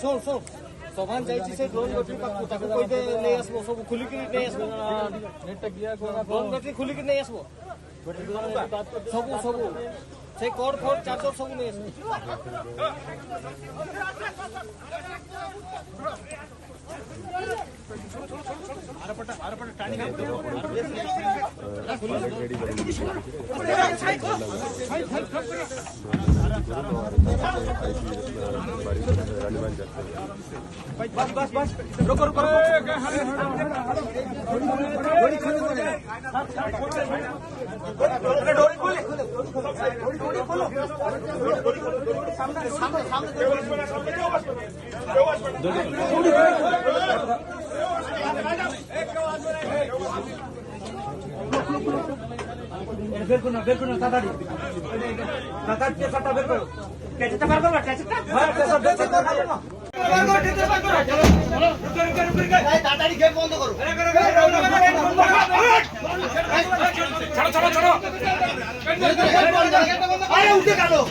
শোন শোন সমান যাইছি সে ড্রোন ব্যাটারি পাকু তাকে কইতে নেই আসবো সব খুলিকি নেই আসবো নেটটা ক্লিয়ার করা ড্রোন ব্যাটারি খুলিকি নেই আসবো সবু সবু সেই কর্ড ফোর্ড চার্জর সবু নেই আসবো আরপটা টানি बस बस बस रुको रुको डोरी खोलो डोरी खोलो डोरी खोलो सामने सामने सामने बेर करो ताताड़ी ताताड़ी साटा बेर करो कैसेटा बार करो कैसेटा हां कैसेटा बेर करो ताताड़ी गेट बंद करो छोड़ो छोड़ो छोड़ो अरे उठे काटो